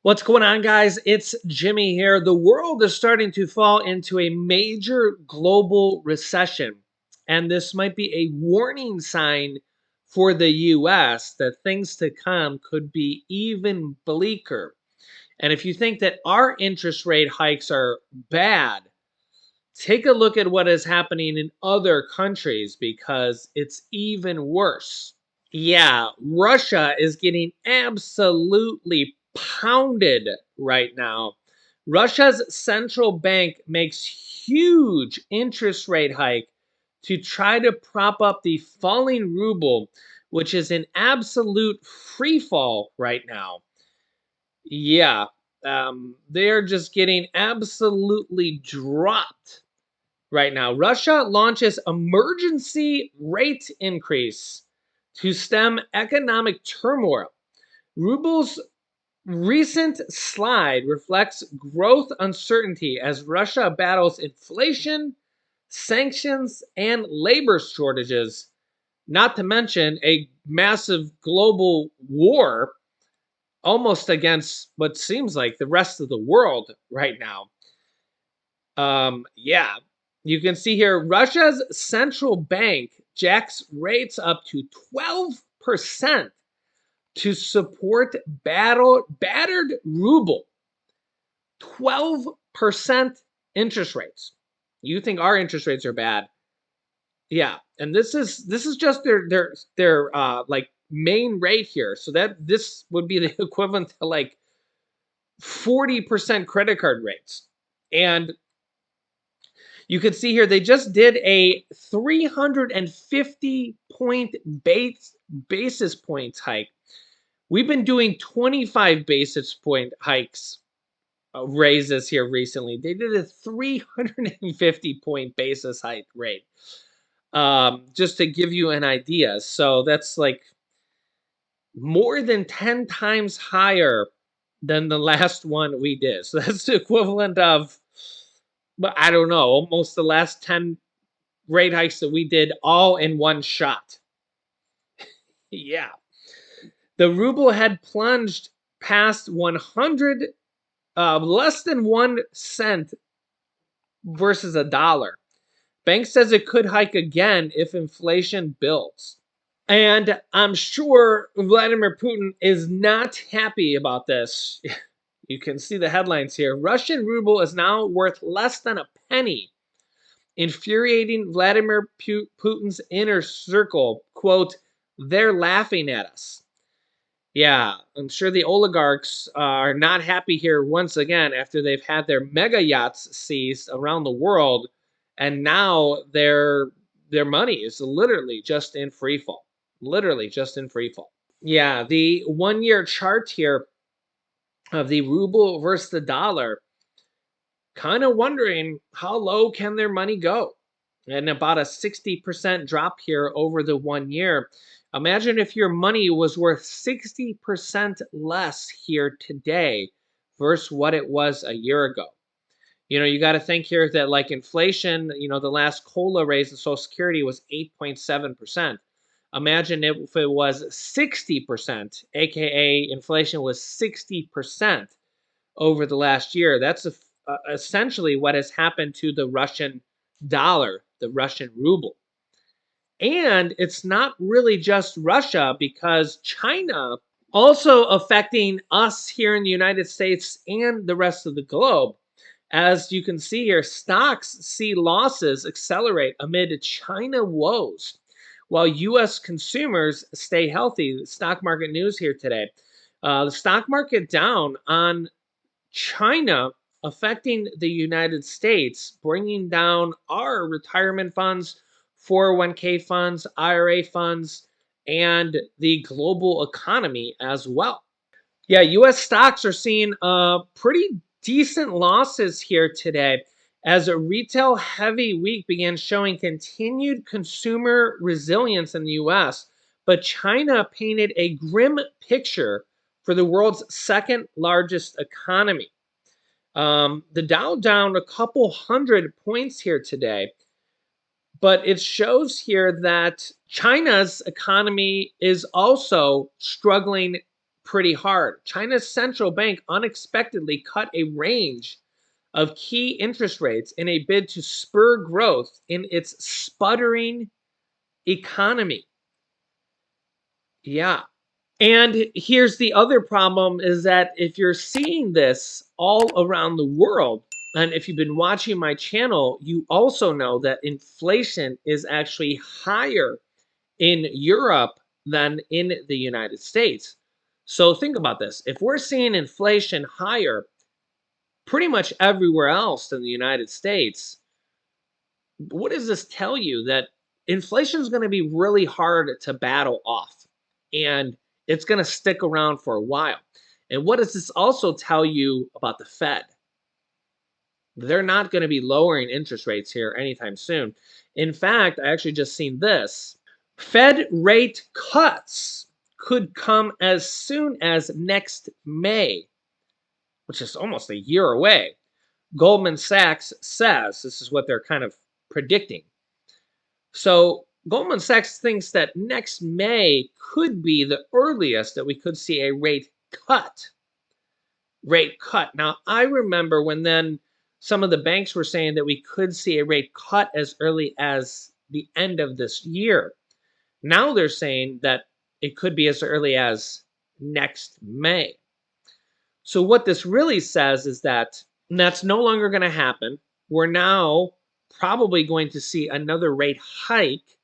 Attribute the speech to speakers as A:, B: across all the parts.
A: What's going on, guys? It's Jimmy here. The world is starting to fall into a major global recession, and this might be a warning sign for the US that things to come could be even bleaker. And if you think that our interest rate hikes are bad, take a look at what is happening in other countries because it's even worse. Yeah, Russia is getting absolutely pounded right now. Russia's central bank makes huge interest rate hike to try to prop up the falling ruble, which is in absolute free fall right now. Yeah, they're just getting absolutely dropped right now. Russia launches emergency rate increase to stem economic turmoil. Ruble's recent slide reflects growth uncertainty as Russia battles inflation, sanctions, and labor shortages, not to mention a massive global war almost against what seems like the rest of the world right now. Yeah, you can see here Russia's central bank jacks rates up to 12% to support battered ruble. 12% interest rates. You think our interest rates are bad? Yeah, and this is just their like main rate here. So that this would be the equivalent to like 40% credit card rates. And you can see here they just did a 350 point basis points hike. We've been doing 25 basis point hikes raises here recently. They did a 350 point basis hike rate. Just to give you an idea. So that's like more than 10 times higher than the last one we did. So that's the equivalent of, but I don't know, almost the last 10 rate hikes that we did all in one shot. Yeah. The ruble had plunged past 100, less than 1 cent versus a dollar. Bank says it could hike again if inflation builds. And I'm sure Vladimir Putin is not happy about this. You can see the headlines here. Russian ruble is now worth less than a penny, infuriating Vladimir Putin's inner circle. Quote, they're laughing at us. Yeah, I'm sure the oligarchs are not happy here once again after they've had their mega yachts seized around the world, and now their money is literally just in free fall. Literally just in free fall. Yeah, the 1 year chart here of the ruble versus the dollar, kind of wondering how low can their money go? And about a 60% drop here over the 1 year. Imagine if your money was worth 60% less here today versus what it was a year ago. You know, you got to think here that like inflation, you know, the last COLA raise in Social Security was 8.7%. Imagine if it was 60%, aka inflation was 60% over the last year. That's essentially what has happened to the Russian dollar, the Russian ruble. And it's not really just Russia because China also affecting us here in the United States and the rest of the globe. As you can see here, stocks see losses accelerate amid China woes, while U.S. consumers stay healthy. Stock market news here today. The stock market down on China affecting the United States, bringing down our retirement funds, 401k funds, IRA funds, and the global economy as well. Yeah, US stocks are seeing pretty decent losses here today as a retail heavy week began showing continued consumer resilience in the US, but China painted a grim picture for the world's second largest economy. The Dow down a couple hundred points here today, but it shows here that China's economy is also struggling pretty hard. China's central bank unexpectedly cut a range of key interest rates in a bid to spur growth in its sputtering economy. Yeah. And here's the other problem is that if you're seeing this all around the world, and if you've been watching my channel, you also know that inflation is actually higher in Europe than in the United States. So think about this. If we're seeing inflation higher pretty much everywhere else than the United States, what does this tell you? That inflation is going to be really hard to battle off, and it's going to stick around for a while. And what does this also tell you about the Fed? They're not going to be lowering interest rates here anytime soon. In fact, I actually just seen this. Fed rate cuts could come as soon as next May, which is almost a year away. Goldman Sachs says this is what they're kind of predicting. So Goldman Sachs thinks that next May could be the earliest that we could see a rate cut. Now, I remember when then some of the banks were saying that we could see a rate cut as early as the end of this year. Now they're saying that it could be as early as next May. So what this really says is that that's no longer going to happen. We're now probably going to see another rate hike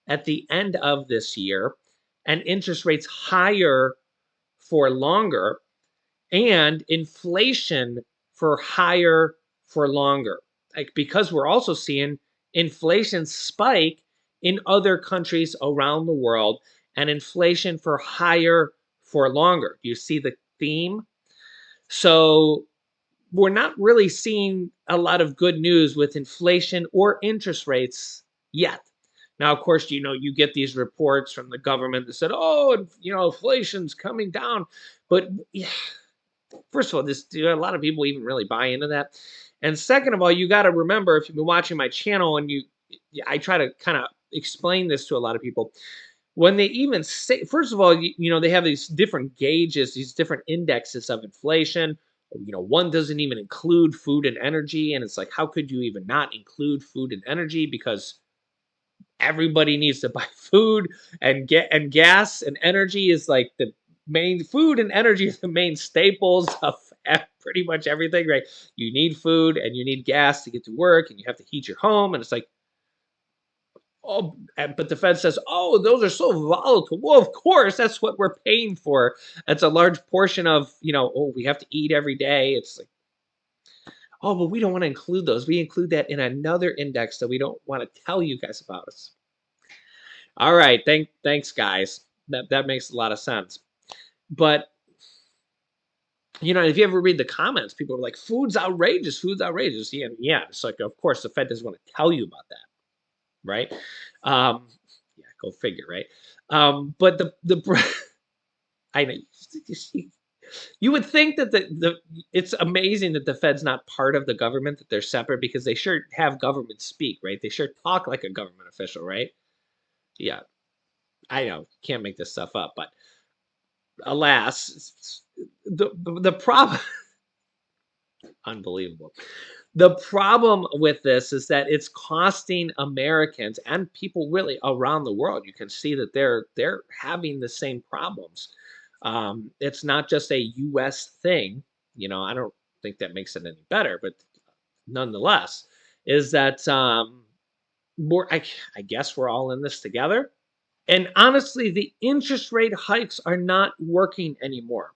A: at the end of this year, and interest rates higher for longer, and inflation for higher for longer. Like, because we're also seeing inflation spike in other countries around the world, and inflation for higher for longer. Do you see the theme? So we're not really seeing a lot of good news with inflation or interest rates yet. Now, of course, you get these reports from the government that said, "Oh, inflation's coming down," but yeah, first of all, do a lot of people even really buy into that? And second of all, you got to remember, if you've been watching my channel, and I try to kind of explain this to a lot of people. When they even say, first of all, they have these different gauges, these different indexes of inflation. One doesn't even include food and energy, and it's like, how could you even not include food and energy? Because everybody needs to buy food and gas, and energy is like the main. Food and energy is the main staples of pretty much everything, right? You need food and you need gas to get to work, and you have to heat your home, and it's like, oh, but the Fed says, oh, those are so volatile. Well, of course, that's what we're paying for. That's a large portion of, oh, we have to eat every day. It's like, oh, but we don't want to include those. We include that in another index that we don't want to tell you guys about us. All right, thanks, guys. That makes a lot of sense. But if you ever read the comments, people are like, "Food's outrageous. Food's outrageous." Yeah. It's like, of course, the Fed doesn't want to tell you about that, right? Yeah, go figure, right? But I know you would think that it's amazing that the Fed's not part of the government, that they're separate, because they sure have government speak, right? They sure talk like a government official, right? Yeah, I know, can't make this stuff up, but alas, the problem, unbelievable. The problem with this is that it's costing Americans and people really around the world. You can see that they're having the same problems. It's not just a U.S. thing. I don't think that makes it any better, but nonetheless, is that I guess we're all in this together. And honestly, the interest rate hikes are not working anymore.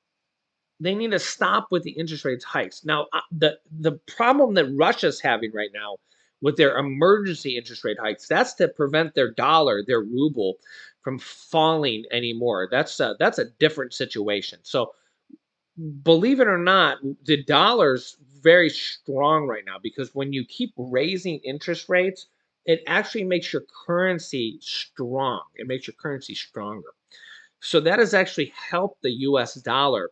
A: They need to stop with the interest rates hikes. Now, the problem that Russia's having right now with their emergency interest rate hikes, that's to prevent their dollar, their ruble, from falling anymore. That's a different situation. So, believe it or not, the dollar's very strong right now, because when you keep raising interest rates, it actually makes your currency strong. It makes your currency stronger. So that has actually helped the U.S. dollar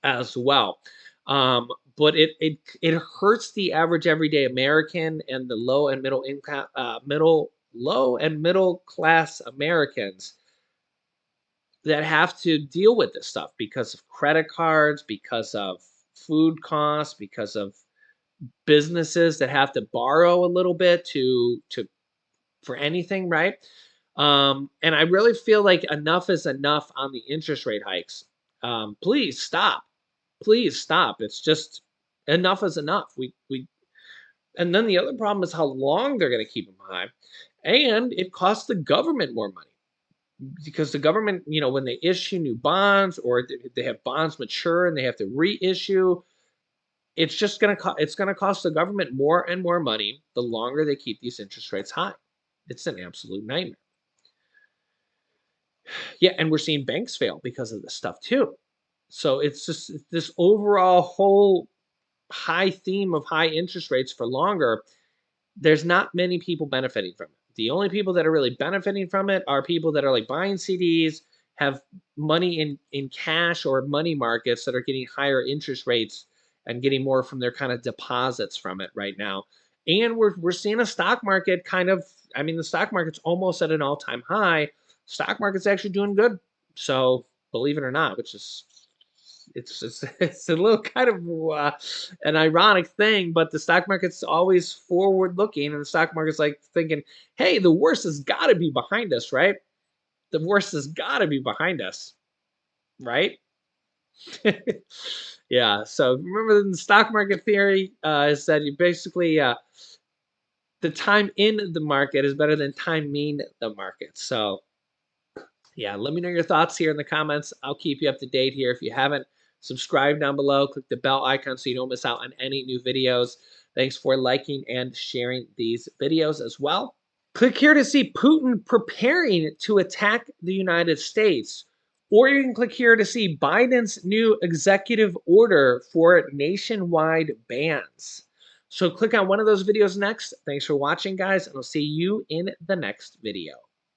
A: as well. But it hurts the average everyday American and the low and middle income, low and middle class Americans. that have to deal with this stuff because of credit cards, because of food costs, because of businesses that have to borrow a little bit to for anything, right? And I really feel like enough is enough on the interest rate hikes. Please stop. Please stop. It's just enough is enough. We and then the other problem is how long they're going to keep them high, and it costs the government more money because the government, when they issue new bonds or they have bonds mature and they have to reissue, it's just it's going to cost the government more and more money the longer they keep these interest rates high. It's an absolute nightmare. Yeah, and we're seeing banks fail because of this stuff too. So it's just this overall whole high theme of high interest rates for longer. There's not many people benefiting from it. The only people that are really benefiting from it are people that are like buying CDs, have money in cash or money markets that are getting higher interest rates and getting more from their kind of deposits from it right now. And we're seeing a stock market kind of, I mean, the stock market's almost at an all-time high. Stock market's actually doing good. So believe it or not, which is it's a little kind of an ironic thing, but the stock market's always forward looking, and the stock market's like thinking, "Hey, the worst has got to be behind us, right? The worst has got to be behind us, right?" Yeah. So remember, the stock market theory is that you basically the time in the market is better than timing the market. So yeah, let me know your thoughts here in the comments. I'll keep you up to date here. If you haven't, subscribe down below. Click the bell icon so you don't miss out on any new videos. Thanks for liking and sharing these videos as well. Click here to see Putin preparing to attack the United States. Or you can click here to see Biden's new executive order for nationwide bans. So click on one of those videos next. Thanks for watching, guys, and I'll see you in the next video.